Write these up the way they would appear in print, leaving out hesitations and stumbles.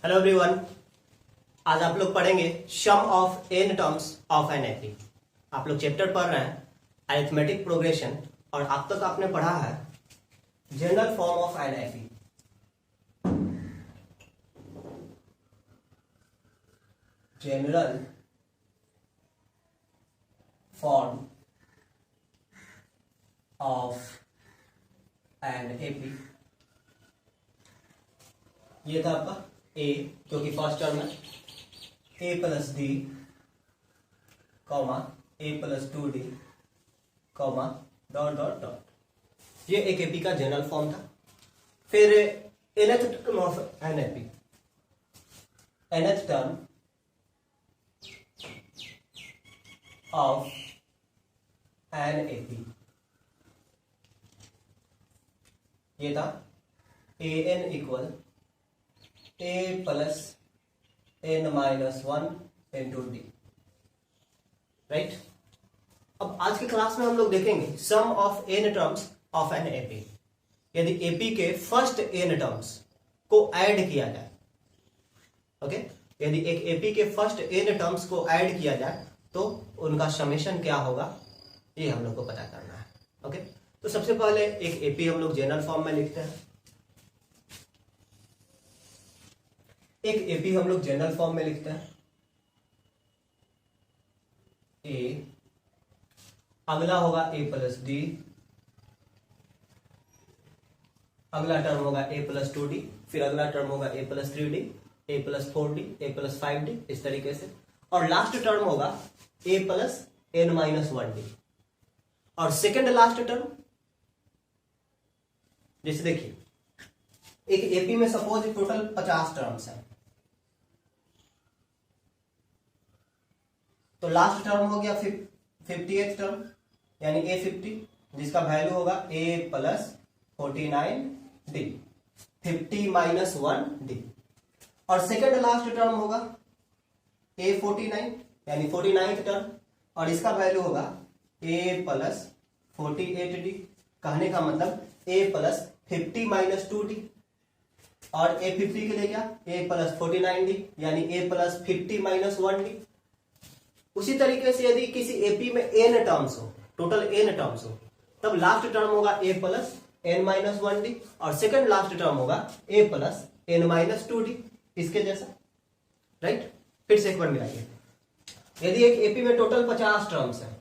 Hello everyone. आज आप लोग पढ़ेंगे sum of n terms of an AP. आप लोग चैप्टर पढ़ रहे हैं अरिथमेटिक प्रोग्रेशन और अब तक आपने पढ़ा है general form of an AP. General form of an AP, ये था आपका ए, क्योंकि फर्स्ट टर्म है a plus d comma a plus 2d comma dot dot dot. ये एक एपी का जनरल फॉर्म था। फिर nth term of an AP, nth term of an AP, ये था a n equal a plus n minus 1 into d. Right. अब आज की क्लास में हम लोग देखेंगे sum of n terms of an AP. यदि एपी के फर्स्ट n टर्म्स को ऐड किया जाए, ओके, यदि एक एपी के फर्स्ट n टर्म्स को ऐड किया जाए तो उनका समेशन क्या होगा, ये हम लोग को पता करना है। ओके, तो सबसे पहले एक एपी हम लोग जनरल फॉर्म में लिखते हैं। एक एपी हम लोग जनरल फॉर्म में लिखते हैं ए, अगला होगा ए प्लस डी, अगला टर्म होगा ए प्लस 2d, फिर अगला टर्म होगा ए प्लस 3d, ए प्लस 4d, ए प्लस 5d, इस तरीके से। और लास्ट टर्म होगा ए प्लस n माइनस 1d। और सेकेंड लास्ट टर्म, जैसे देखिए एक एपी में सपोज टोटल 50 टर्म्स हैं, तो लास्ट टर्म हो गया 50th टर्म यानी A50, जिसका वैल्यू होगा A plus 49d, 50 minus 1d। और सेकेंड लास्ट टर्म होगा A49 यानी 49th टर्म, और इसका वैल्यू होगा A प्लस 48d। कहने का मतलब A प्लस 50 माइनस 2d, और A50 के लिए क्या A प्लस 49d यानी A प्लस 50 माइनस 1d। उसी तरीके से यदि किसी एपी में n टर्म्स हो, टोटल n टर्म्स हो, तब लास्ट टर्म होगा a plus n minus 1d, और सेकेंड लास्ट टर्म होगा a plus n minus 2d, इसके जैसा। राइट। फिर से एक बार मिलाइए। यदि एक एपी में टोटल 50 टर्म्स है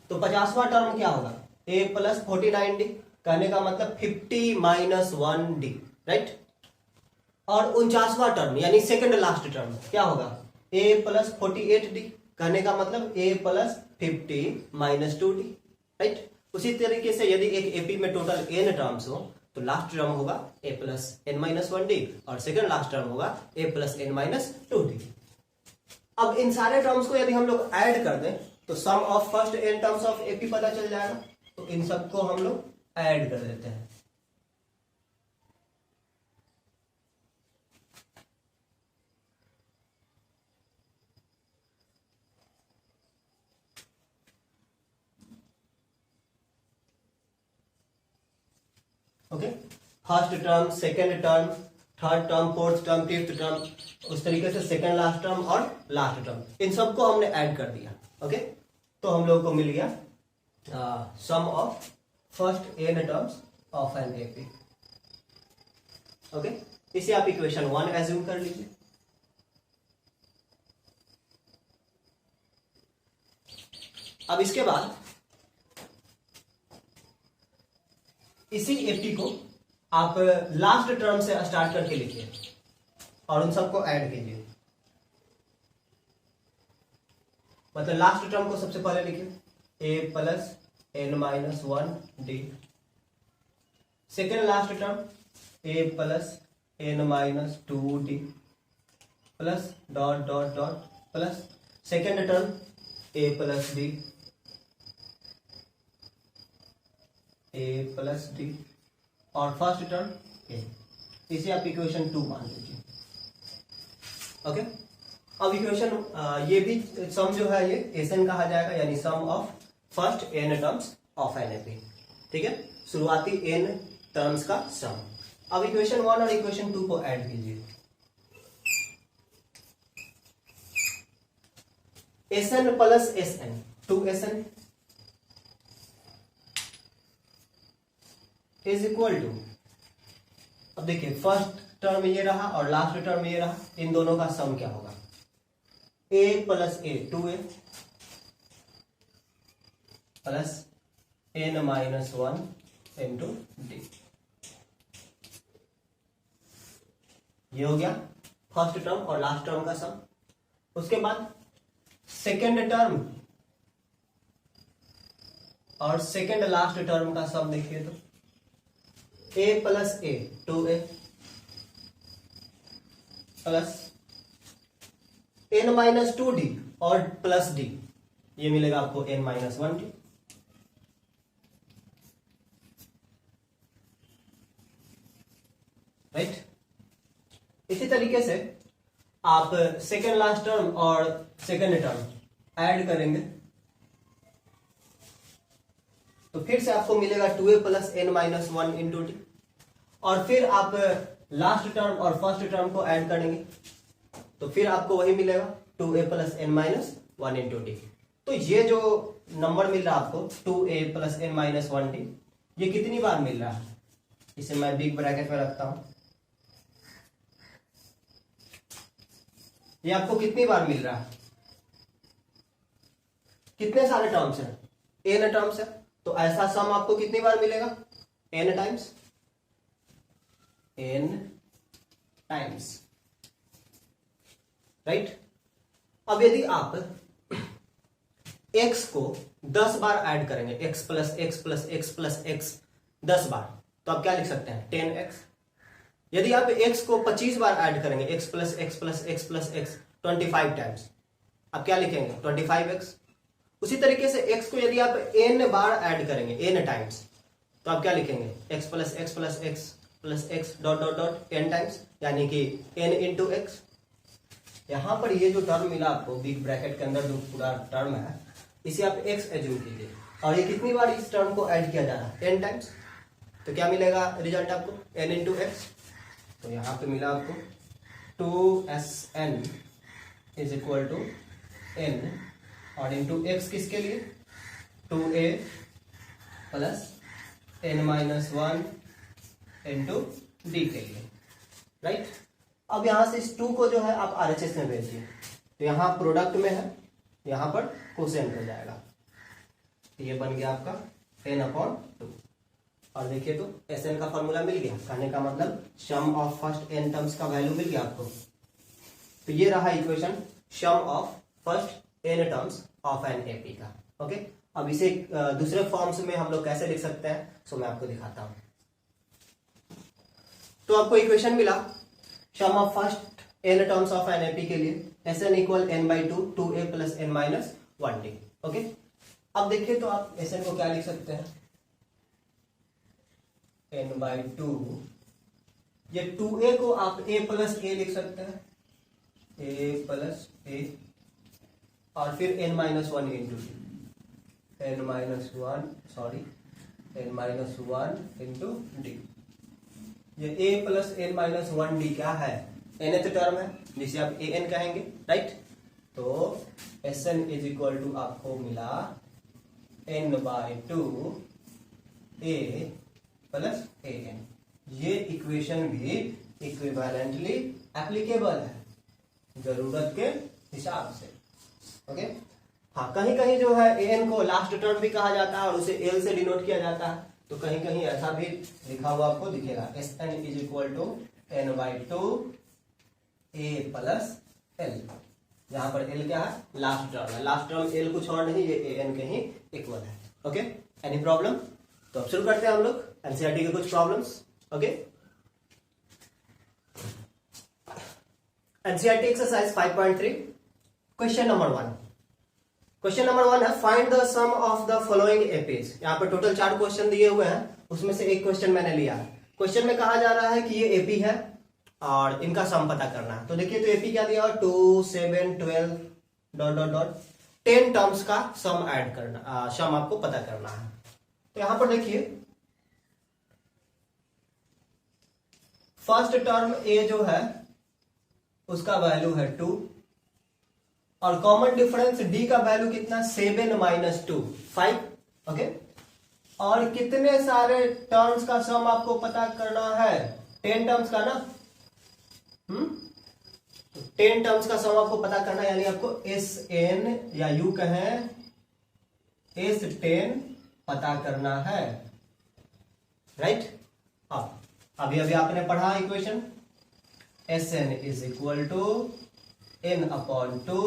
तो 50वां टर्म क्या होगा a प्लस 49d, कहने का मतलब 50 माइनस 1d। राइट। और 49वां टर्म यानी सेकेंड लास्ट टर्म क्या होगा a प्लस 48d, कहने का मतलब a plus 50 minus 2d। Right. उसी तरीके से यदि एक एपी में टोटल n टर्म्स हो तो लास्ट टर्म होगा a plus n minus 1d, और सेकेंड लास्ट टर्म होगा a plus n minus 2d। अब इन सारे टर्म्स को यदि हम लोग ऐड कर दें तो sum of first n terms of AP पता चल जाएगा। तो इन सबको हम लोग ऐड कर देते हैं। Okay, first term, second term, third term, fourth term, fifth term, उस तरीके से सेकेंड लास्ट टर्म और लास्ट टर्म, इन सबको हमने ऐड कर दिया। ओके, तो हम लोग को मिल गया sum of first n terms of an AP. Okay, इसे आप इक्वेशन 1 एज्यूम कर लीजिए। अब इसके बाद इसी एपी को आप लास्ट टर्म से स्टार्ट करके लिखिए और उन सबको ऐड कीजिए। मतलब लास्ट टर्म को सबसे पहले लिखिए a plus n minus 1d, second last term a plus n minus 2d plus dot dot dot plus second term a plus d, a plus D, और फर्स्ट टर्म a। इसे आप equation 2 मान लीजिए। Okay, अब equation ये भी सम जो है ये Sn कहा जाएगा, यानी sum of first n terms of an AP. ठीक है, शुरुआती n टर्म्स का सम। अब इक्वेशन 1 और इक्वेशन 2 को ऐड कीजिए। Sn plus Sn 2Sn is equal to, अब देखिए फर्स्ट टर्म ये रहा और लास्ट टर्म ये रहा, इन दोनों का सम क्या होगा, a plus A 2a plus n minus 1 into D. ये हो गया फर्स्ट टर्म और लास्ट टर्म का सम। उसके बाद सेकेंड टर्म और सेकेंड लास्ट टर्म का सम देखिए तो a plus A 2a plus n minus 2d और प्लस d, ये मिलेगा आपको n माइनस 1d। राइट, इसी तरीके से आप सेकेंड लास्ट टर्म और सेकेंड टर्म ऐड करेंगे तो फिर से आपको मिलेगा 2a plus n minus 1 into D, और फिर आप लास्ट टर्म और फर्स्ट टर्म को ऐड करेंगे तो फिर आपको वही मिलेगा 2a plus n minus 1 into D. तो ये जो नंबर मिल रहा है आपको 2a plus n minus 1d, ये कितनी बार मिल रहा है, इसे मैं बिग ब्रैकेट में रखता हूं, ये आपको कितनी बार मिल रहा है, कितने सारे टर्म्स हैं, n टर्म्स है, तो ऐसा सम आपको कितनी बार मिलेगा, n times, n times. Right, अब यदि आप x को 10 बार ऐड करेंगे, x plus x plus x plus x 10 बार, तो आप क्या लिख सकते हैं 10x। यदि आप x को 25 बार ऐड करेंगे, x plus x plus x plus x 25 times, आप क्या लिखेंगे 25x। उसी तरीके से x को यदि आप n बार ऐड करेंगे, n टाइम्स, तो आप क्या लिखेंगे x plus x plus x plus x dot dot dot n times, यानी कि n इंटू एक्स। यहां पर ये जो टर्म मिला आपको बिग ब्रैकेट के अंदर जो पूरा टर्म है, इसे आप x एज्यूम कीजिए, और ये कितनी बार इस टर्म को ऐड किया जा रहा है n टाइम्स, तो क्या मिलेगा रिजल्ट आपको n इंटू एक्स। तो यहां पे मिला आपको 2Sn is equal to n, और इंटू एक्स किसके लिए 2a plus n minus 1 into D के लिए। राइट, अब यहां से इस 2 को जो है आप RHS में भेजिए, तो यहां प्रोडक्ट में है, यहां पर कोसेंट हो जाएगा, तो ये बन गया आपका n/2। और देखिए तो Sn का फॉर्मूला मिल गया, कहने का मतलब सम ऑफ फर्स्ट n टर्म्स का वैल्यू मिल गया आपको। तो ये रहा equation some of first n terms of an AP का। ओके, अब इसे दूसरे फॉर्म्स में हम लोग कैसे लिख सकते हैं, सो मैं आपको दिखाता हूं। तो आपको इक्वेशन मिला sum of first n terms of an AP के लिए Sn equal n/2 2a plus n minus 1d। Okay, अब देखिए तो आप Sn को क्या लिख सकते हैं n/2, ये 2a को आप a प्लस a लिख सकते हैं, a प्लस a, और फिर n minus 1 into D, n minus 1 into D. ये a plus n minus 1d क्या है, nth टर्म है जिसे आप an कहेंगे। राइट, तो Sn इज इक्वल टू आपको मिला n/2 a प्लस an। ये इक्वेशन भी इक्विवेलेंटली एप्लीकेबल है जरूरत के हिसाब से। ओके, हाँ, कहीं कहीं जो है an को लास्ट टर्म भी कहा जाता है और उसे l से डिनोट किया जाता है, तो कहीं कहीं ऐसा भी लिखा हुआ आपको दिखेगा Sn is equal to n/2 a plus l, जहां पर l क्या है लास्ट टर्म है, लास्ट टर्म l कुछ और नहीं, ये an के ही इक्वल है। Okay, any problem? तो अब शुरू करते हैं हम लोग एनसीईआरटी के कुछ problems. Okay, NCERT exercise 5.3 question number 1। Question number 1 है find the sum of the following APs. यहाँ पर टोटल 4 क्वेश्चन दिए हुए हैं, उसमें से एक क्वेश्चन मैंने लिया है। क्वेश्चन में कहा जा रहा है कि ये एपी है और इनका सम पता करना है। तो देखिए तो एपी क्या दिया, 2 7 12 डॉट डॉट डॉट 10 टर्म्स का सम ऐड करना, सम आपको पता करना है। तो यहां पर देखिए फर्स्ट टर्म ए जो है उसका वैल्यू है 2, और कॉमन डिफरेंस डी का वैल्यू कितना 7 माइनस 2 5 ओके। और कितने सारे टर्म्स का सम आपको पता करना है 10 टर्म्स का ना 10 टर्म्स का सम आपको पता करना है, यानी आपको एस एन या यू कहें एस 10 पता करना है राइट। हाँ अभी अभी आपने पढ़ा equation S N is equal to n upon two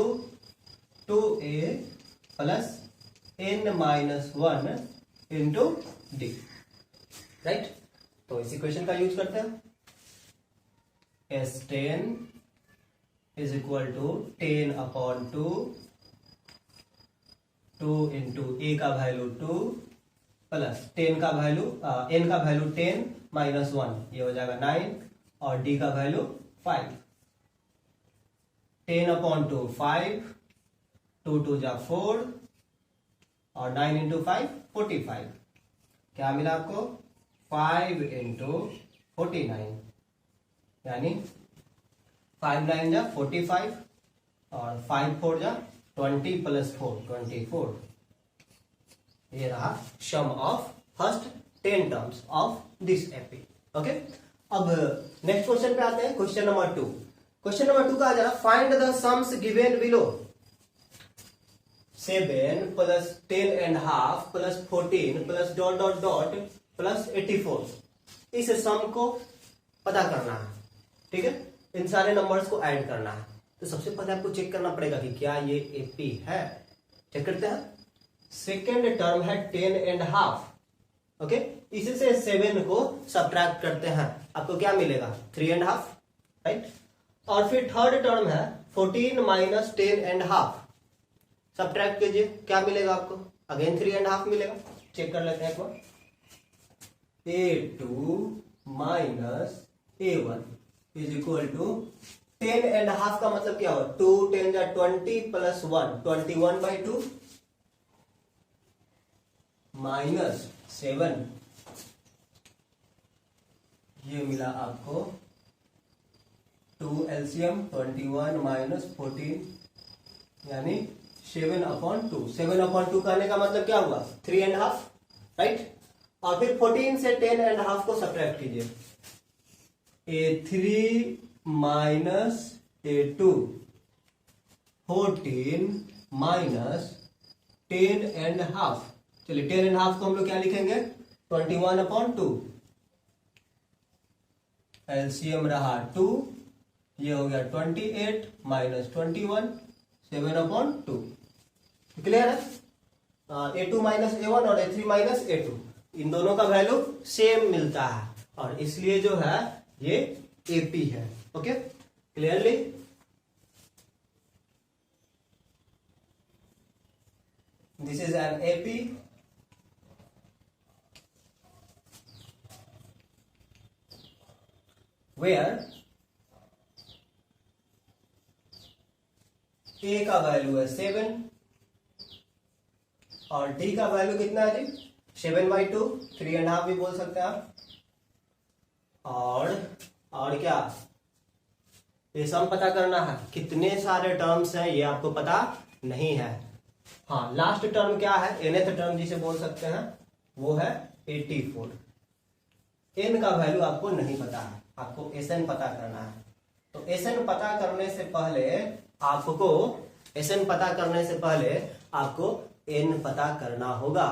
a plus n minus 1 into d right. तो इस इक्वेशन का यूज करते हैं S10 is equal to 10 upon 2 into a का वैल्यू 2 प्लस 10 का वैल्यू एन का वैल्यू 10 माइनस 1 ये हो जाएगा 9 और डी का वैल्यू 5। 10 अपॉन 2 5 2 2 जा 4 और 9 इंटू 5 45। क्या मिला आपको 5 इंटू 49 यानी 5 9 जा 45 और 5 4 जा 20 प्लस 4 24। ये रहा sum of first 10 terms of this AP okay. अब नेक्स्ट क्वेश्चन पे आते हैं क्वेश्चन नंबर 2। क्वेश्चन नंबर 2 का आ जा रहा find the sums given below 7 plus 10 and half plus 14 plus dot dot dot plus 84। इस सम को पता करना है ठीक है। इन सारे नंबर्स को ऐड करना है। तो सबसे पहले आपको चेक करना पड़ेगा कि क्या ये एपी है। चेक करते हैं। सेकेंड टर्म है 10 एंड हाफ ओके। इसी से 7 को सब्ट्रैक्ट करते हैं आपको क्या मिलेगा 3 एंड हाफ राइट। और फिर थर्ड टर्म है 14 माइनस 10 एंड हाफ सब्ट्रैक्ट कीजिए क्या मिलेगा आपको अगेन 3 एंड हाफ मिलेगा। चेक कर लेते हैं एक बार A2 minus A1 is equal to 10 and half का मतलब क्या हो 2 10 जा 20 प्लस 1 21/2 माइनस 7 ये मिला आपको 2 एलसीएम 21 माइनस 14 यानी 7/2। 7/2 करने का मतलब क्या हुआ 3 एंड हाफ राइट। और फिर 14 से 10 एंड हाफ को सब्ट्रैक्ट कीजिए A3 minus A2 14 minus 10 and half. चलिए 10 एंड हाफ को हम लोग क्या लिखेंगे 21/2 एलसीएम रहा 2 ये हो गया 28 माइनस 21 7/2। क्लियर है। A2 माइनस A1 और A3 माइनस A2 इन दोनों का वैल्यू सेम मिलता है और इसलिए जो है ये AP है okay clearly. This is an AP where A का वैल्यू है 7 और D का वैल्यू कितना है जी 7/2 3 एंड हाफ भी बोल सकते हैं आप। और क्या ये सम पता करना है कितने सारे टर्म्स हैं ये आपको पता नहीं है। हाँ लास्ट टर्म क्या है nth टर्म जिसे बोल सकते हैं वो है 84। n का वैल्यू आपको नहीं पता है आपको Sn पता करना है। तो Sn पता करने से पहले आपको n पता करना होगा।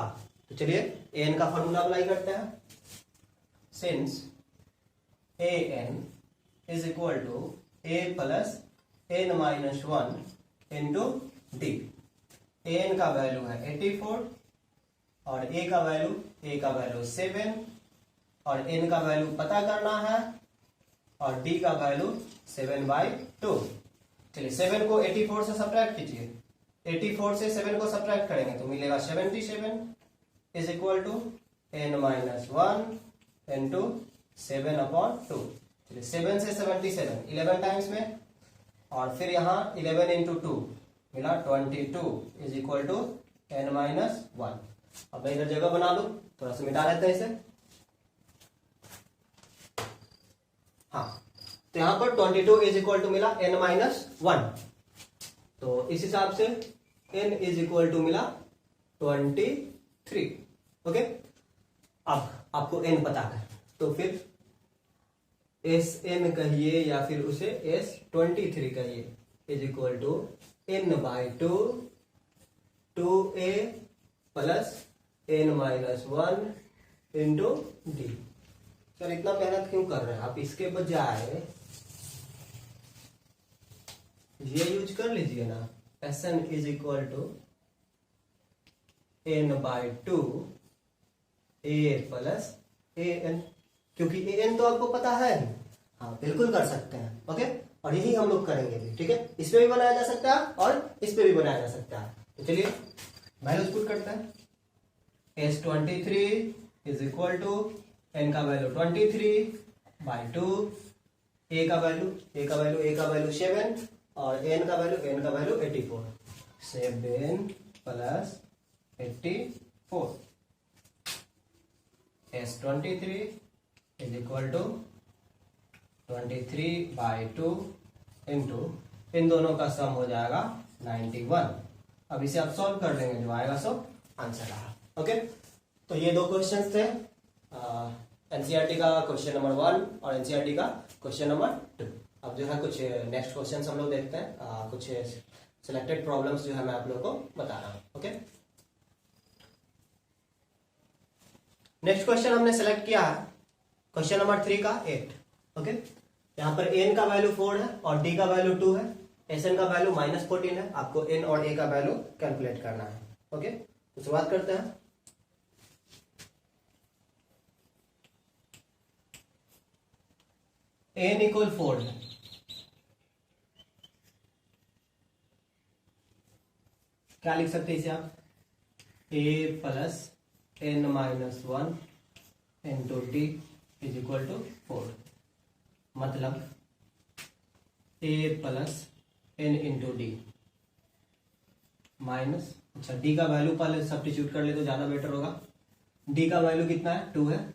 तो चलिए n का फॉर्मूला अप्लाई करते हैं। Since an is equal to a plus n minus 1 into D. an का वैल्यू है 84 और a का वैल्यू 7 और n का वैल्यू पता करना है और d का वैल्यू 7/2। चलिए 7 को 84 से सब्ट्रैक्ट कीजिए 84 से 7 को सब्ट्रैक्ट करेंगे तो मिलेगा 77 is equal to n minus 1 into 7/2। चलिए 7 से 77 11 टाइम्स में और फिर यहाँ 11 इंटू 2 मिला 22 is equal to n minus 1। अब मैं इधर जगह बना लू थोड़ा सा मिटा लेते हैं इसे। हाँ तो यहां पर 22 इज इक्वल टू मिला n माइनस 1 तो इस हिसाब से n इज इक्वल टू मिला 23। ओके, अब आपको n पता है तो फिर Sn कहिए या फिर उसे S23 कहिए is equal to n/2 2a plus n-1 into D. Sir इतना मेहनत क्यों कर रहे हैं आप? इसके बजाय ये यूज कर लीजिए ना, Sn is equal to n/2 a plus an, क्योंकि an तो आपको पता है। हाँ बिल्कुल कर सकते हैं। ओके, और यही हम लोग करेंगे भी। ठीक है, इस पे भी बनाया जा सकता है और इस पे भी बनाया जा सकता है। तो चलिए वैल्यूज पुट करते हैं। S23 is equal to n का वैल्यू 23/2, a का वैल्यू 7 और n का value 84। 7 plus 84 S23 is equal to 23/2 into इन दोनों का सम हो जाएगा 91। अब इसे आप सॉल्व कर लेंगे, जो आएगा सो आंसर आएगा। ओके, तो ये दो क्वेश्चंस थे, एनसीईआरटी का क्वेश्चन नंबर 1 और एनसीईआरटी का क्वेश्चन नंबर 2। अब जो है कुछ नेक्स्ट क्वेश्चंस हम लोग देखते हैं, कुछ सिलेक्टेड प्रॉब्लम्स जो है मैं आप लोग को बता रहा हूँ। ओके, नेक्स्ट क्वेश्चन हमने सेलेक्ट किया है क्वेश्चन नंबर 3 का 8। ओके, यहाँ पर n का वैल्यू 4 है और d का वैल्यू 2 है, Sn का वैल्यू -14 है। आपको n और a का वैल्यू कैलकुलेट करना है। ओके, तो शुरुआत करते हैं। n इक्वल 4 है, क्या लिख सकते हैं इसे आप? a plus n-1 into D is equal to 4। मतलब a plus n into D minus, अच्छा d का वैल्यू पहले सब्स्टिट्यूट कर ले तो ज्यादा बेटर होगा। d का वैल्यू कितना है? 2 है,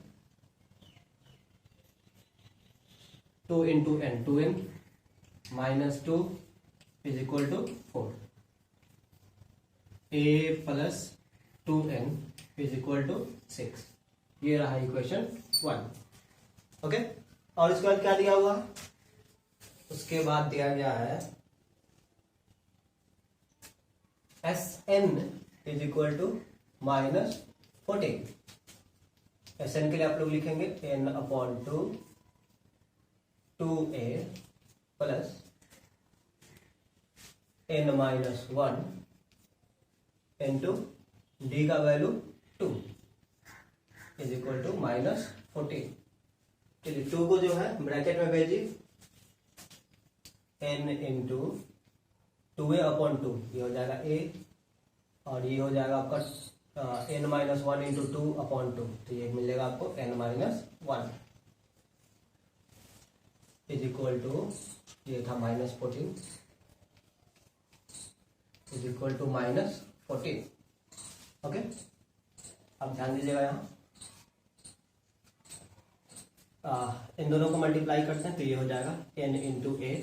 2 into n 2n minus 2 is equal to 4। a plus 2n is equal to 6। ये रहा इक्वेशन 1। ओके, और इसके बाद क्या दिया हुआ? उसके बाद दिया गया है Sn is equal to -14। Sn के लिए आप लोग लिखेंगे n/2 2a plus n-1 into D का वैल्यू 2 इज इक्वल टू -14। चलिए 2 को जो है ब्रैकेट में भेजिए, n इंटू 2a/2, ये हो जाएगा a और ये हो जाएगा आपका n-1 इंटू 2/2, तो ये मिलेगा आपको n-1 इज इक्वल टू, ये था -14 इज इक्वल टू -14। ओके, अब ध्यान दीजिएगा यहाँ इन दोनों को मल्टीप्लाई करते हैं तो ये हो जाएगा n into a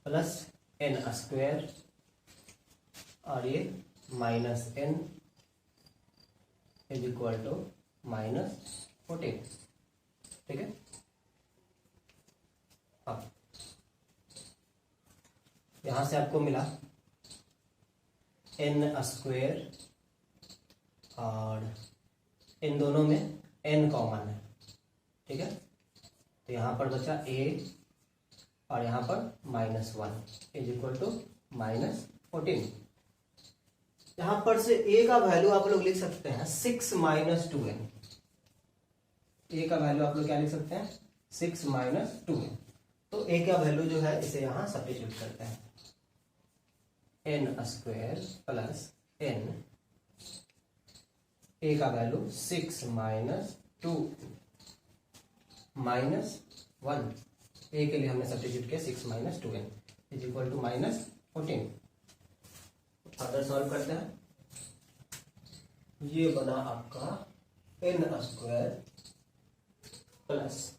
plus n² और ये -n इज इक्वल टू -14। ठीक है, अब यहां से आपको मिला n² और इन दोनों में n कॉमन है। ठीक है, तो यहां पर बचा a और यहां पर -1 इज इक्वल टू -14। यहां पर से a का वैल्यू आप लोग लिख सकते हैं 6 - 2n। a का वैल्यू आप लोग क्या लिख सकते हैं? 6 - 2n। तो a का वैल्यू जो है इसे यहां सब्स्टिट्यूट करते हैं, n² प्लस n, a का वैल्यू 6 - 2 -1, a के लिए हमने सब्स्टिट्यूट किया 6 - 2n is equal to -14। Further solve करते हैं, ये बना आपका n² प्लस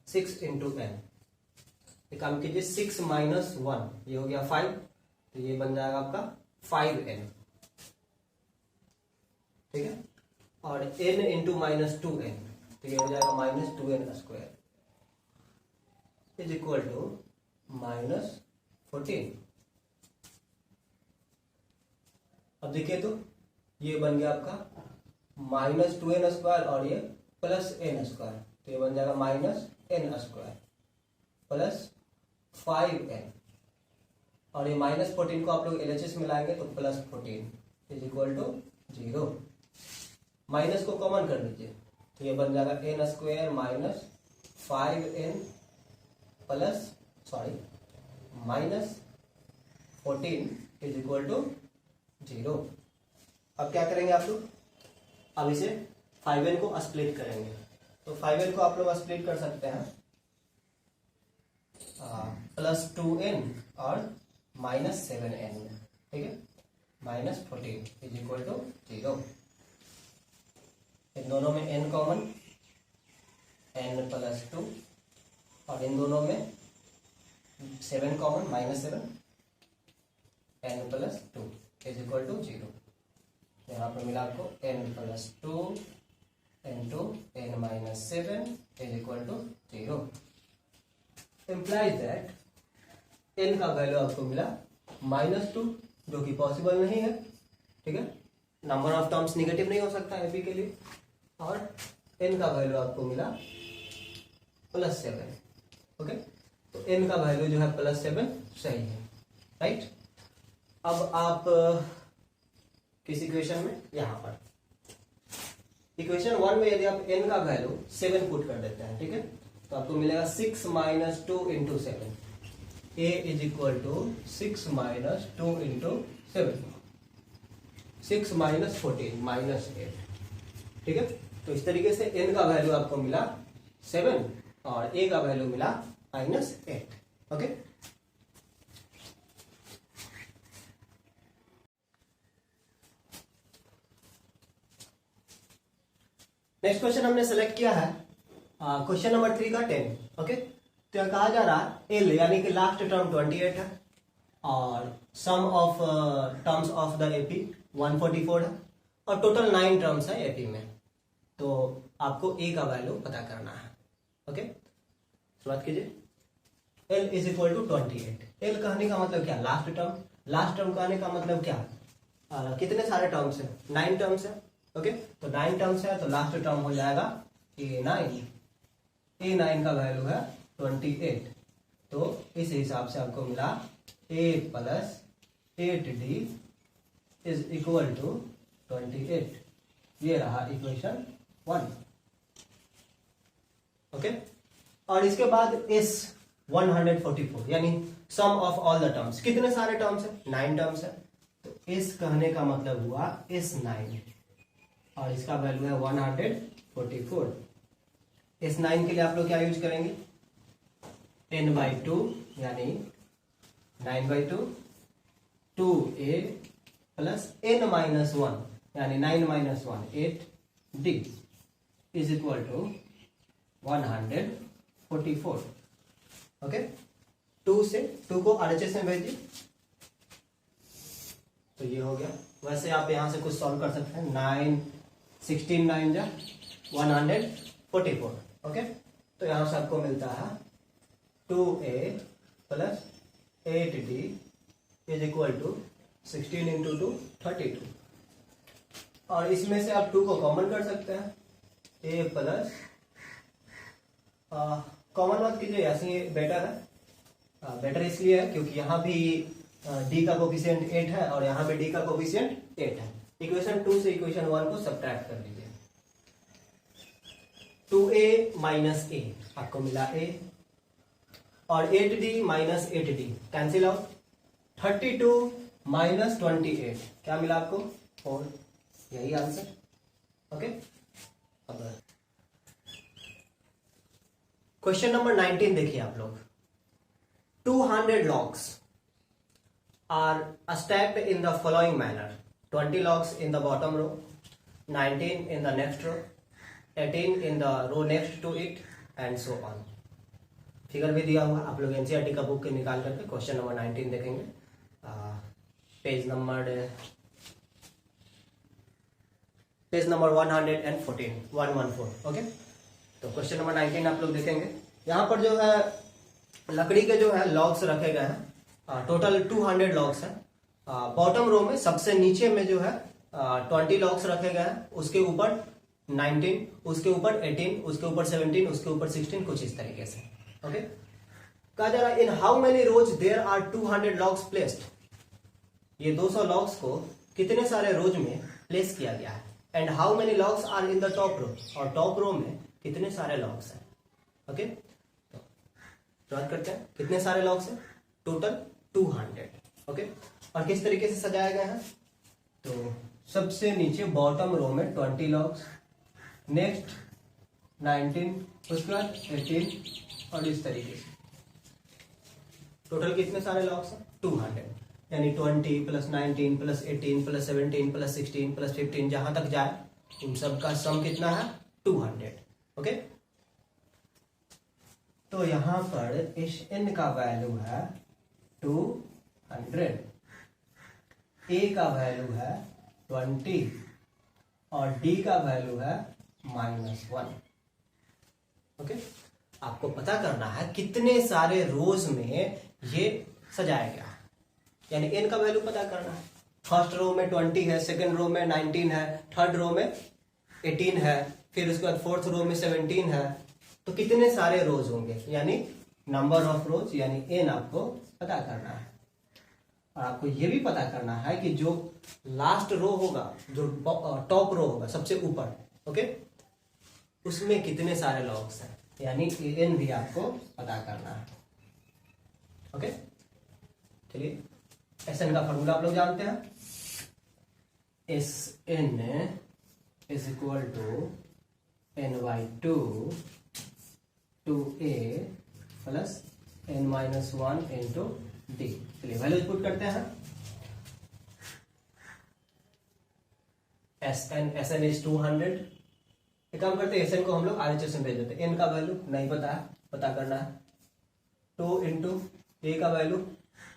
6 इंटू n एक काम कीजिए 6 माइनस 1, ये हो गया 5, तो ये बन जाएगा आपका 5n, ठीक है। और n इंटू माइनस 2n, तो ये हो जाएगा minus 2n square is equal to minus 14। अब देखिए तो ये बन गया आपका माइनस 2n स्क्वायर और ये प्लस n स्क्वायर, तो ये बन जाएगा minus n square plus 5n, और ये माइनस 14 को आप लोग LHS में लाएंगे तो plus 14 is equal to 0। Minus को कॉमन कर लीजिए, तो ये बन जाएगा n square minus 5n plus minus 14 is equal to 0। अब क्या करेंगे आप लोग, अब इसे 5n को स्प्लिट करेंगे, तो 5n को आप लोग स्प्लिट कर सकते हैं प्लस 2n और माइनस 7n, ठीक है, माइनस 14 इज इक्वल टू 0। इन दोनों में n कॉमन, n प्लस 2, और इन दोनों में 7 common, minus 7, n plus 2 is equal to 0। यहाँ पर मिला आपको n plus 2 into n minus 7 is equal to 0। Implies that n का वैल्यू आपको मिला -2, जो कि पॉसिबल नहीं है, ठीक है। नंबर ऑफ टर्म्स निगेटिव नहीं हो सकता एपी के लिए, और n का वैल्यू आपको मिला +7, ओके। तो n का वैल्यू जो है +7 सही है, राइट। अब आप किस इक्वेशन में, यहां पर इक्वेशन 1 में यदि आप n का वैल्यू 7 पुट कर देते हैं, ठीक है, तो आपको मिलेगा 6 minus 2 into 7, a is equal to 6 minus 2 into 7, 6 minus 14 minus 8, ठीक है। तो इस तरीके से n का वैल्यू आपको मिला 7 और a का वैल्यू मिला -8, ओके। नेक्स्ट क्वेश्चन हमने सेलेक्ट किया है क्वेश्चन नंबर 3 का 10, ओके। तो यह कहा जा रहा है एल यानी कि लास्ट टर्म 28 है और sum of terms of the AP 144 है और टोटल 9 टर्म्स है एपी में, तो आपको ए का वैल्यू पता करना है, ओके। शुरुआत कीजिए। L is equal to 28, L कहने का मतलब क्या, लास्ट टर्म, लास्ट टर्म कहने का मतलब क्या, कितने सारे टर्म्स है, 9 टर्म्स है, ओके। तो 9 टर्म्स है तो लास्ट टर्म हो जाएगा A9, A9 का वैल्यू है 28, तो इस हिसाब से आपको मिला A plus 8D is equal to 28, ये रहा इक्वेशन 1, ओके। और इसके बाद S 144 यानी sum of all the terms, कितने सारे टर्म्स है, 9 टर्म्स है, तो S कहने का मतलब हुआ S9 और इसका वैल्यू है 144। S9 के लिए आप लोग क्या यूज करेंगे, n/2 यानी 9/2, 2a प्लस n-1 यानी 9-1 8d is equal to 144, okay. 2 से 2 को RHS में भेजिए, तो ये हो गया। वैसे आप यहां से कुछ सॉल्व कर सकते हैं, 9 16 9 जा 144, ओके। तो यहां से आपको मिलता है 2a plus 8d is equal to 16 into 2 32, और इसमें से आप 2 को कॉमन कर सकते हैं, a प्लस कॉमन मत कीजिए, ऐसे ही बेटर है, बेटर इसलिए है क्योंकि यहाँ भी d का कोफिशिएंट 8 है और यहाँ पे d का कोफिशिएंट 8 है। इक्वेशन 2 से इक्वेशन 1 को सब्ट्रैक्ट कर लीजिए, 2a माइनस a आपको मिला a, और 8d minus 8d cancel out, 32 minus 28 क्या मिला आपको 4, यही आंसर, ओके। अब क्वेश्चन नंबर 19 देखिए आप लोग, 200 logs are stacked in the following manner, 20 logs in the bottom row, 19 in the next row, 18 in the row next to it and so on. Figure भी दिया हुआ, आप लोग एनसीईआरटी का बुक निकाल करके क्वेश्चन नंबर 19 देखेंगे, पेज नंबर 114 ओके। तो क्वेश्चन नंबर 19 आप लोग देखेंगे। यहाँ पर जो है लकड़ी के जो है लॉग्स रखे गए हैं, टोटल 200 लॉग्स हैं। बॉटम रो में सबसे नीचे में जो है 20 लॉग्स रखे गए हैं, उसके ऊपर 19, उसके ऊपर 18, उसके ऊपर 17, उसके ऊपर 16, कुछ इस तरीके से। ओके, कहा जा रहा है in how many rows there are 200 logs placed. ये 200 लॉग्स को कितने सारे रोज में प्लेस किया गया है। And how many logs are in the top row, और टॉप रो में कितने सारे लॉग्स हैं। ओके, तो बात करते हैं कितने सारे लॉग्स हैं, टोटल 200। ओके, और किस तरीके से सजाया गया है, तो सबसे नीचे बॉटम रो में 20 लॉग्स, नेक्स्ट 19, उसके बाद 18 और इस तरीके से टोटल कितने सारे लॉग्स हैं 200, यानी 20 plus 19 plus 18 plus 17 plus 16 plus 15 जहां तक जाए उन सब का सम कितना है 200। ओके, तो यहां पर इस n का वैल्यू है 200, a का वैल्यू है 20 और d का वैल्यू है -1। ओके, आपको पता करना है कितने सारे रोज में ये सजाया गया है, यानी n का वैल्यू पता करना है। फर्स्ट रो में 20 है, सेकंड रो में 19 है, थर्ड रो में 18 है, फिर उसके बाद फोर्थ रो में 17 है, तो कितने सारे रोज होंगे, यानी नंबर ऑफ रोज, यानी n आपको पता करना है। और आपको यह भी पता करना है कि जो लास्ट रो होगा, जो टॉप रो होगा सबसे ऊपर, ओके, उसमें कितने सारे लॉग्स हैं, यानी n भी आपको पता करना है। ओके, चलिए Sn का फॉर्मूला आप लोग जानते हैं, Sn is equal to n/2 2a plus n-1 into D. चलिए वैल्यूज पुट करते हैं। Sn is 200। एक काम करते हैं, Sn को हम लोग RHS में भेज देते हैं। n का वैल्यू नहीं पता है, पता करना है। 2 इंटू a का वैल्यू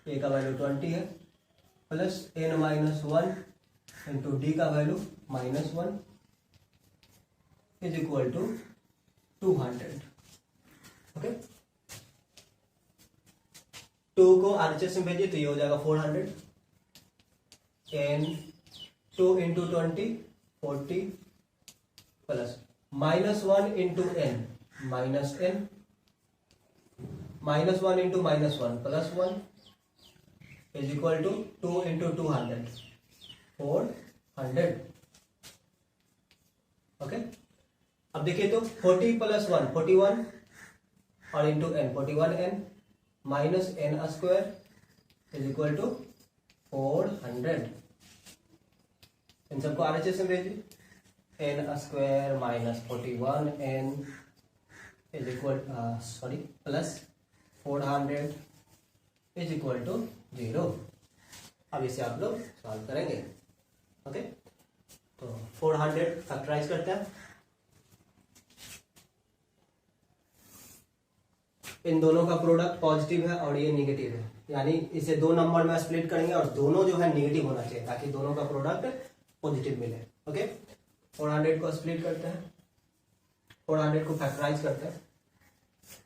20 है, प्लस n-1 इंटू डी का value -1 is equal to 200। Okay, 2 को RHS में भेजिए तो ये हो जाएगा 400, n 2 into 20 40 plus -1 into n -n, -1 into -1 +1 is equal to 2 into 200 400। Okay, अब देखिए तो 40 प्लस 1 41 और into n 41n minus n square is equal to 400। इन सबको RHS में भेजिए। n square minus 41n is equal plus 400 is equal to 0। अब इसे आप लोग सॉल्व करेंगे। ओके, तो 400 फैक्टराइज करते हैं। इन दोनों का प्रोडक्ट पॉजिटिव है और ये नेगेटिव है, यानी इसे 2 नंबर में स्प्लिट करेंगे और दोनों जो है नेगेटिव होना चाहिए ताकि दोनों का प्रोडक्ट पॉजिटिव मिले। ओके, 400 को स्प्लिट करते हैं, 400 को फैक्टराइज करते हैं।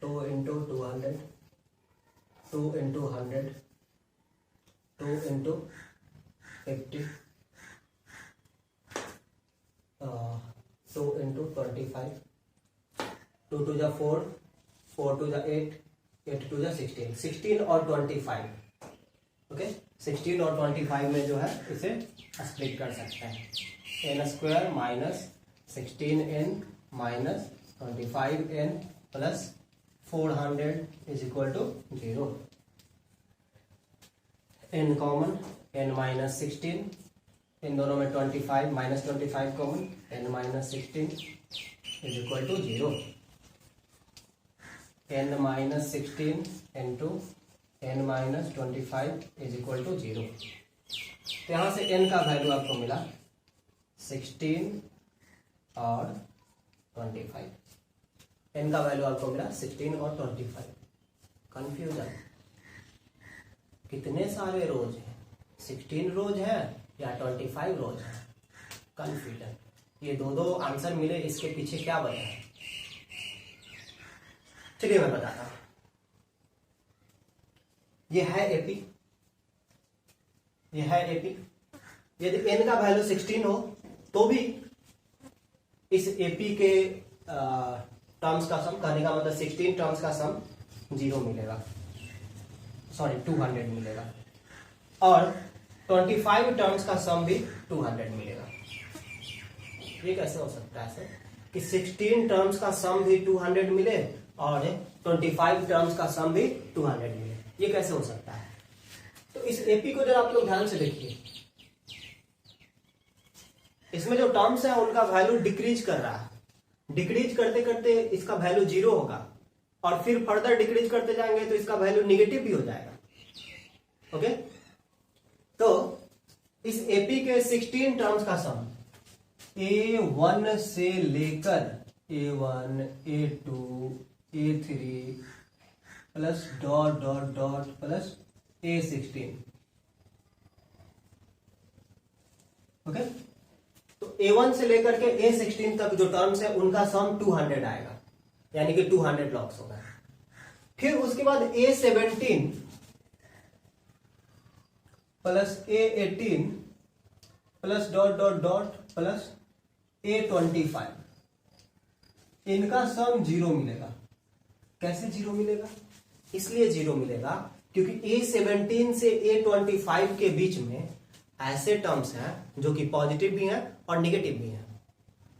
2 इंटू 200, 2 इंटू 100, 2 इंटू 50, 2 इंटू 25, 2 टू जा 4, 4 टू जा 8, 8 टू जा 16, 16 और 25। ओके, 16 और 25 में जो है इसे स्प्लिट कर सकते हैं। n square minus 16n minus 25n plus 400 is equal to 0। n common, n minus 16, इन दोनों में 25 minus 25 common, n minus 16 is equal to 0। n minus 16 into n minus 25 is equal to 0। तो यहां से n का वैल्यू आपको मिला 16 और 25। n का वैल्यू आपको मिला 16 और 25। कंफ्यूजन, कितने सारे रोज हैं, 16 रोज है या 25 रोज है, कंफ्यूजन। ये दो आंसर मिले, इसके पीछे क्या वजह है, चलिए मैं बताता हूं। ये है एपी, ये है एपी। यदि n का वैल्यू 16 हो तो भी इस एपी के टर्म्स का सम, कहने का मतलब 16 टर्म्स का सम 0 मिलेगा, सॉरी 200 मिलेगा, और 25 टर्म्स का सम भी 200 मिलेगा। ये कैसे हो सकता है सर कि 16 टर्म्स का सम भी 200 मिले और 25 टर्म्स का सम भी 200 मिले, ये कैसे हो सकता है? तो इस एपी को जरा आप लोग ध्यान से देखिए, इसमें जो टर्म्स है उनका वैल्यू डिक्रीज कर रहा है, डिक्रीज करते करते इसका वैल्यू 0 होगा, और फिर फर्दर डिक्रीज करते जाएंगे तो इसका वैल्यू नेगेटिव भी हो जाएगा। ओके, तो इस एपी के 16 टर्म्स का सम A1 से लेकर A1, A2, A3 plus dot dot dot plus A16। Okay, तो A1 से लेकर के A16 तक जो टर्म्स है उनका सम 200 आएगा, यानी कि 200 लॉग्स होगा। फिर उसके बाद A17 plus A18 plus dot dot dot plus A25, इनका सम 0 मिलेगा। कैसे 0 मिलेगा? इसलिए 0 मिलेगा क्योंकि A17 से A25 के बीच में ऐसे टर्म्स हैं जो कि पॉजिटिव भी हैं और नेगेटिव भी हैं।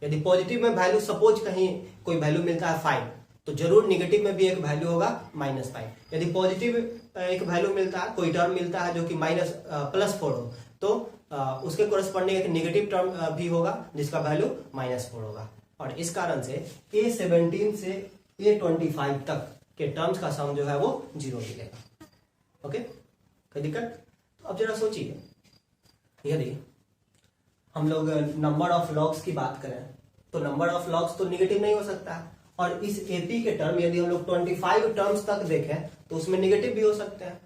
यदि पॉजिटिव में वैल्यू सपोज कहीं कोई वैल्यू मिलता है 5, तो जरूर नेगेटिव में भी एक वैल्यू होगा -5। यदि पॉजिटिव एक वैल्यू मिलता है, कोई टर्म मिलता है जो कि +4 हो, तो उसके कोरस्पॉन्डिंग एक नेगेटिव टर्म भी होगा जिसका वैल्यू -4 होगा, और इस कारण से A17 से A25 तक के टर्म्स का सम जो है वो 0 मिलेगा। ओके, कोई दिक्कत? तो अब जरा सोचिए, यदि हम लोग नंबर ऑफ लॉग्स की बात करें तो नंबर ऑफ लॉग्स तो नेगेटिव नहीं हो सकता है, और इस एपी के टर्म यदि हम लोग 25 टर्म्स तक देखें तो उसमें नेगेटिव भी हो सकते हैं,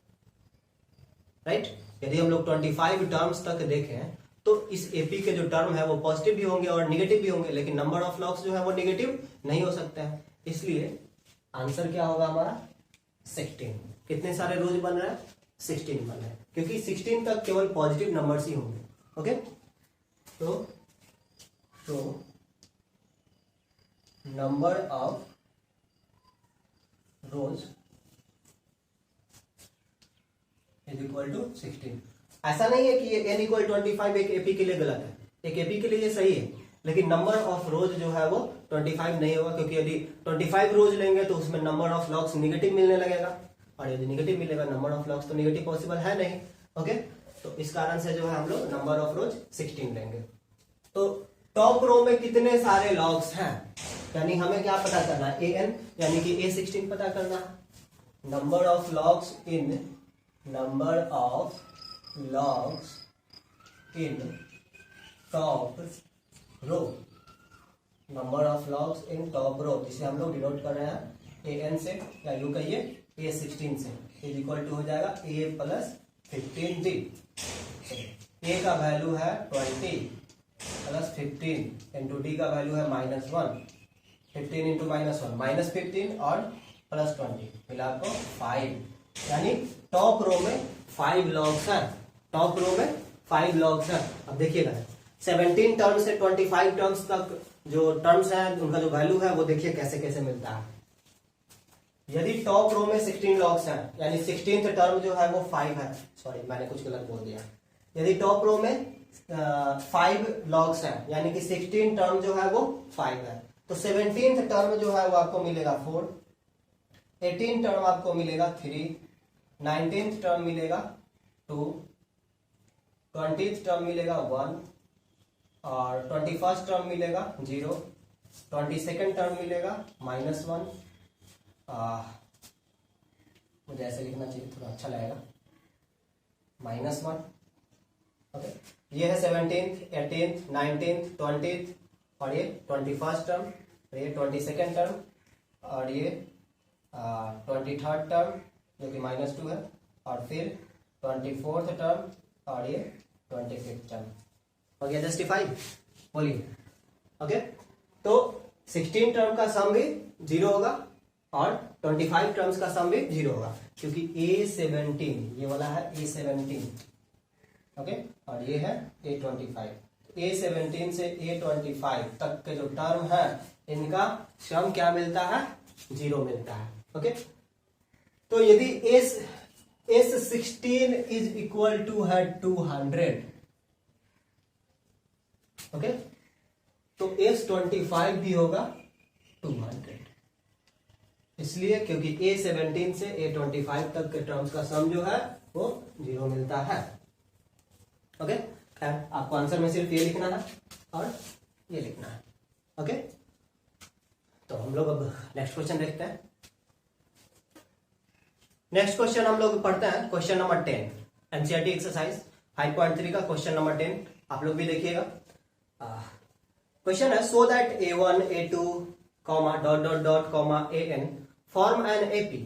राइट? यदि हम लोग 25 टर्म्स तक देखें तो इस एपी के जो टर्म है वो पॉजिटिव भी होंगे और नेगेटिव भी होंगे, लेकिन नंबर ऑफ लॉग्स जो है वो नेगेटिव नहीं हो सकते हैं। इसलिए आंसर क्या होगा हमारा? 16। कितने सारे रोज बन रहे हैं? 16 बन रहे हैं, क्योंकि 16 तक केवल पॉजिटिव नंबर्स ही होंगे। ओके, तो number of rows is equal to 16। ऐसा नहीं है कि ये n इक्वल 25 एक एपी के लिए गलत है, एक एपी के लिए ये सही है, लेकिन नंबर ऑफ रोज जो है वो 25 नहीं होगा, क्योंकि यदि 25 रोज लेंगे तो उसमें नंबर ऑफ लॉग्स निगेटिव मिलने लगेगा, और यदि निगेटिव मिलेगा नंबर ऑफ लॉग्स तो निगेटिव पॉसिबल है नहीं। ओके, तो इस कारण से जो है हम लोग नंबर ऑफ रोज 16 लेंगे। तो टॉप रो में कितने सारे लॉग्स हैं, यानी हमें क्या पता करना है? an, यानी कि A16 पता करना है। Number of logs in top row, number of logs in top row, जिसे हम लोग डिनोट कर रहे हैं an से, या यूं कहिए A16 से, इज इक्वल टू हो जाएगा A प्लस 15D। A का वैल्यू है 20 प्लस 15 इंटू डी का वैल्यू है -1, 15 इंटू -1 -15 और प्लस 20 मिला को 5, यानी टॉप रो में 5 लॉग्स हैं, टॉप रो में 5 लॉग्स हैं। अब देखिएगा 17 टर्म्स से 25 टर्म्स तक जो टर्म्स हैं उनका जो वैल्यू है वो देखिए कैसे कैसे मिलता है। यदि टॉप रो में 16 लॉग्स हैं, यानी 16th टर्म जो है वो 5 है, सॉरी मैंने कुछ गलत बोल दिया। यदि टॉप रो में 5 लॉग्स हैं, यानी कि 16 टर्म जो है वो 5 है, तो 17th टर्म जो है वो आपको मिलेगा 4, 18 टर्म आपको मिलेगा 3, 19th टर्म मिलेगा 2, 20th टर्म मिलेगा 1, और 21st टर्म मिलेगा 0, 22nd टर्म मिलेगा -1, मुझे ऐसे लिखना चाहिए थोड़ा अच्छा लगेगा, -1। ओके, ये है 17th, 18th, 19th, 20th, और ये 21st टर्म, ये 22nd टर्म, और ये 23rd टर्म, जो कि -2 है, और फिर 24th टर्म और ये 25th टर्म हो गया जस्टिफाइड। बोलिए ओके। तो 16 टर्म का सम भी 0 होगा और 25 टर्म्स का सम भी 0 होगा, क्योंकि A17 ये वाला है A17 ओके, और ये है A25। A17 से A25 तक के जो टर्म है इनका सम क्या मिलता है, 0 मिलता है ओके। तो यदि S16 इज इक्वल टू है 200 ओके, तो S25 भी होगा 200, इसलिए क्योंकि A17 से A25 तक के टर्म्स का सम जो है वो 0 मिलता है ओके। खैर आपको आंसर में सिर्फ ये लिखना है और ये लिखना है ओके। तो हम लोग अब नेक्स्ट क्वेश्चन देखते हैं। नेक्स्ट क्वेश्चन हम लोग पढ़ते हैं, क्वेश्चन नंबर 10 एनसीईआरटी एक्सरसाइज 5.3 का क्वेश्चन नंबर 10, आप लोग भी देखिएगा। क्वेश्चन है so that A1 A2 dot dot dot AN form an AP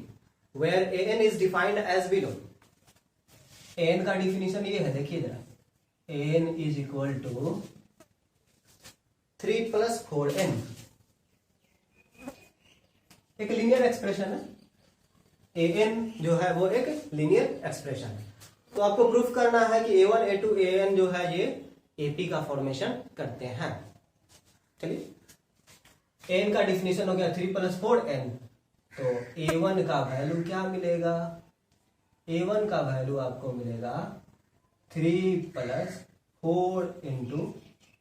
where AN is defined as below. AN का डिफिनेशन ये है, देखिए जरा, AN is equal to 3 + 4n, एक लीनियर एक्सप्रेशन है। AN जो है वो एक लीनियर एक्सप्रेशन है, तो आपको प्रूफ करना है कि A1 A2 AN जो है ये AP का फॉर्मेशन करते हैं। चलिए, AN का डिफिनेशन हो गया 3 + 4n, तो A1 का वैल्यू क्या मिलेगा, A1 का वैल्यू आपको मिलेगा 3 + 4 इंटू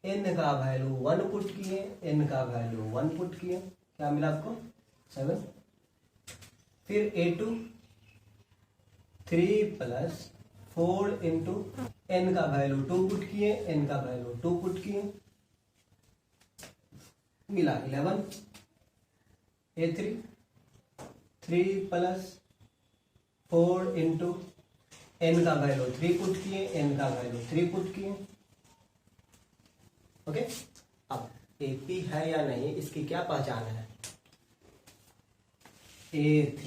n का वैल्यू 1 पुट किए, n का वैल्यू 1 पुट किए, क्या मिला आपको 7। फिर A2 3 + 4 इंटू n का वैल्यू 2 पुट किए, n का वैल्यू 2 पुट किए, मिला 11। A3 3 + 4 इंटू n का वैल्यू 3 पुट किए, n का वैल्यू 3 पुट किए ओके। अब AP है या नहीं इसकी क्या पहचान है, A3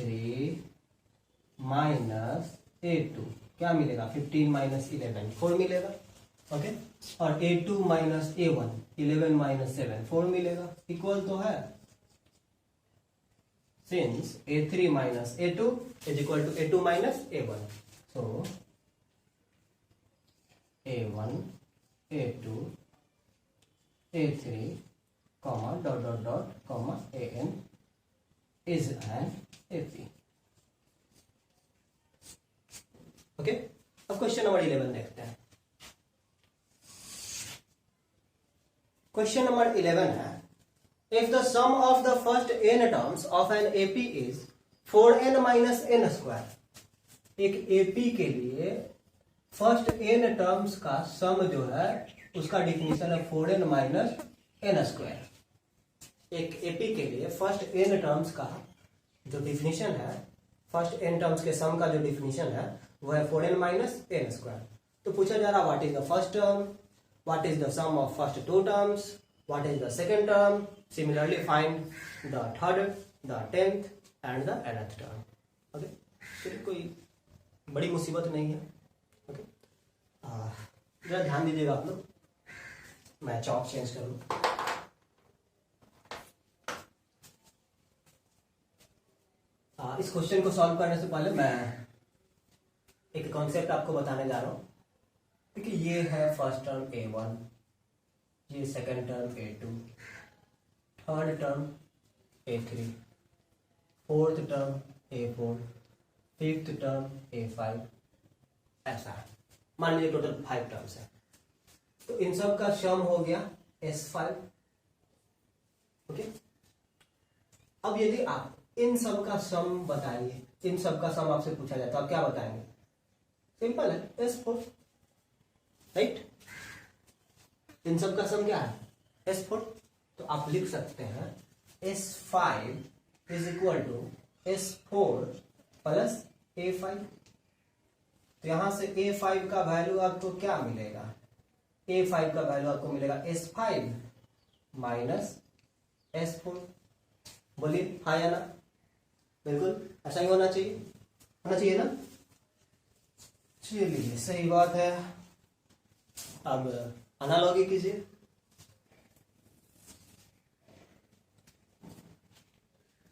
- A2 क्या मिलेगा, 15 - 11 4 मिलेगा ओके, और A2 - A1 11 - 7 4 मिलेगा, इक्वल तो है। Since A3 - A2 is equal to A2 - A1, so A1 A2 A3 dot dot dot AN is an AP okay. अब क्वेश्चन नंबर 11 देखते हैं। क्वेश्चन नंबर 11 है, if the sum of the first n terms of an AP is 4n - n², एक AP के लिए first n terms का सम जो है उसका डिफिनेशन है 4n - n²। एक AP के लिए फर्स्ट n टर्म्स का जो डिफिनेशन है, फर्स्ट n टर्म्स के सम का जो डिफिनेशन है वो है 4n - n²। तो पूछा जा रहा what is the first term, what is the sum of first 2 terms, what is the second term, similarly find the third, the 10th and the 11th term okay. फिर कोई बड़ी मुसीबत नहीं है ओके। जरा ध्यान दीजिएगा आप लोग, मैं चौक चेंज करूँ। इस क्वेश्चन को सॉल्व करने से पहले मैं एक कॉन्सेप्ट आपको बताने जा रहा हूं। देखिए, ये है फर्स्ट टर्म A1, ये second term A2, third term A3, fourth term A4, fifth term A5, ऐसा है। मान लीजिए टोटल 5 टर्म्स है, तो इन सब का सम हो गया S5 ओके। अब यदि आप इन सब का सम बताइए, इन सब का सम आपसे पूछा जाए तो आप क्या बताएंगे, सिंपल है S4 राइट। इन सब का सम क्या है S4, तो आप लिख सकते हैं S5 is equal to S4 + A5। तो यहां से A5 का वैल्यू आपको क्या मिलेगा, A5 का वैल्यू आपको मिलेगा S5 - S4। बोलिए हाँ या ना, बिल्कुल ऐसा ही होना चाहिए होना चाहिए ना। चलिए सही बात है। अब अनालॉगी कीजिए।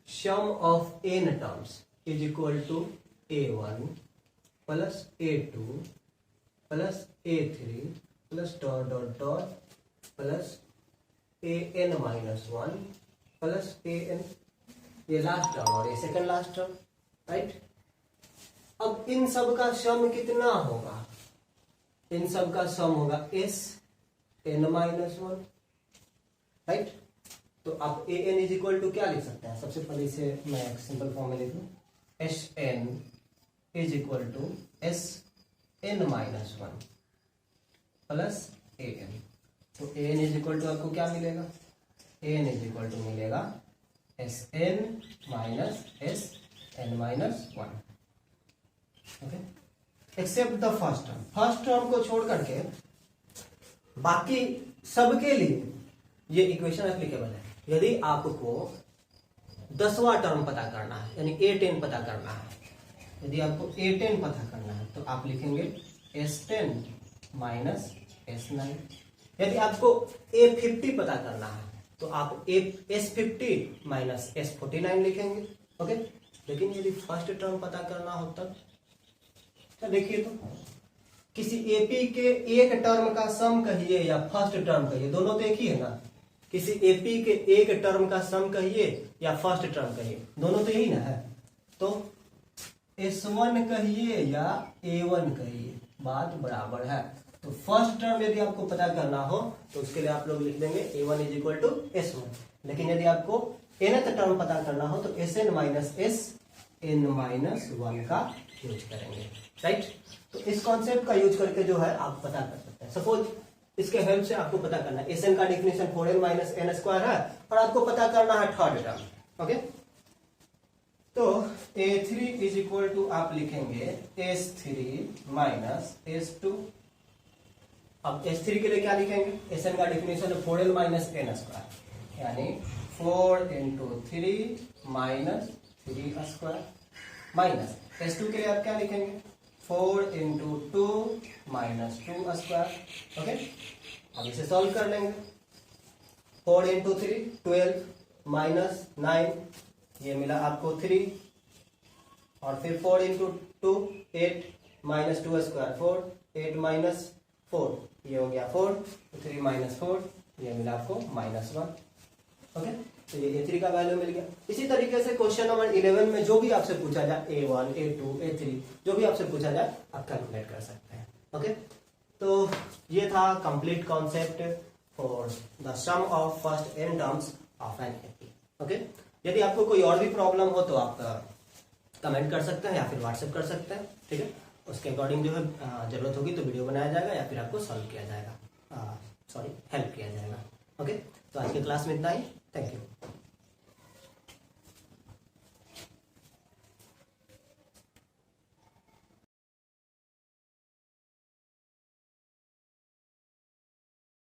Sum of n terms is equal to a1 plus a2 plus a3 plus dot dot dot plus an minus 1 plus an, ये लास्ट टर्म और ये सेकंड लास्ट टर्म, राइट। अब इन सब का सम कितना होगा? इन सब का सम होगा s n माइनस 1, राइट। तो आप ए एन इज इक्वल टू क्या लिख सकते हैं? सबसे पहले इसे मैं एक सिंपल फॉर्म में लिख लूं, S N is equal to S N minus 1 plus A N. तो A N is equal to आपको क्या मिलेगा? A N is equal to मिलेगा S N minus S N minus 1, okay, except the first term. First term को छोड़ करके बाकी सबके लिए ये इक्वेशन एप्लीकेबल है। यदि आपको 10वां टर्म पता करना है, यानी A10 पता करना है, यदि आपको A10 पता करना है तो आप लिखेंगे S10 माइनस S9। यदि आपको A50 पता करना है तो आप S50 माइनस S49 लिखेंगे, ओके। लेकिन यदि फर्स्ट टर्म पता करना हो तब क्या, देखिए तो किसी एपी के एक टर्म का सम कहिए या फर्स्ट टर्म कहिए, दोनों तो एक ही है ना। किसी एपी के एक टर्म का सम कहिए या फर्स्ट टर्म कहिए, दोनों तो यही ना है। तो S1 कहिए या A1 कहिए, बात बराबर है। तो फर्स्ट टर्म यदि आपको पता करना हो तो उसके लिए आप लोग लिख देंगे A1 is equal to S1। लेकिन यदि आपको nth टर्म पता करना हो तो Sn माइनस Sn माइनस 1 का यूज करेंगे, राइट। तो इस कॉन्सेप्ट का यूज करके जो है आप पता कर सकते हैं। सपोज इसके हेल्प से आपको पता करना है, Sn का definition 4n minus N square है और आपको पता करना है थर्ड टर्म, ओके। तो A3 इज इक्वल टू आप लिखेंगे S3 माइनस S2। अब S3 के लिए क्या लिखेंगे? Sn का डिफिनेशन है 4n माइनस एन स्क्वायर, यानी 4 into 3 minus 3 square, minus S2 के लिए आप क्या लिखेंगे? 4 इंटू 2 माइनस 2 स्क्वायर, ओके। अब इसे सॉल्व कर लेंगे। 4 इंटू 3 12 माइनस 9, ये मिला आपको 3, और फिर 4 इंटू 2 8 माइनस 2 स्क्वायर 4, 8 माइनस 4 ये हो गया 4, 3 माइनस 4 ये मिला आपको माइनस 1, ओके। तो ये A3 का वैल्यू मिल गया। इसी तरीके से क्वेश्चन नंबर 11 में जो भी आपसे पूछा जाए, A1 A2 A3 जो भी आपसे पूछा जाए आप कैलकुलेट कर सकते हैं, ओके। तो ये था complete concept for the sum of first n terms of an AP, okay. यदि आपको कोई और भी प्रॉब्लम हो तो आप कमेंट कर सकते हैं या फिर व्हाट्सएप कर सकते हैं, ठीक है। उसके अकॉर्डिंग जो है जरूरत होगी तो वीडियो बनाया जाएगा या फिर आपको सॉल्व किया जाएगा, हेल्प किया जाएगा, ओके। तो आज की क्लास में इतना ही, थैंक यू।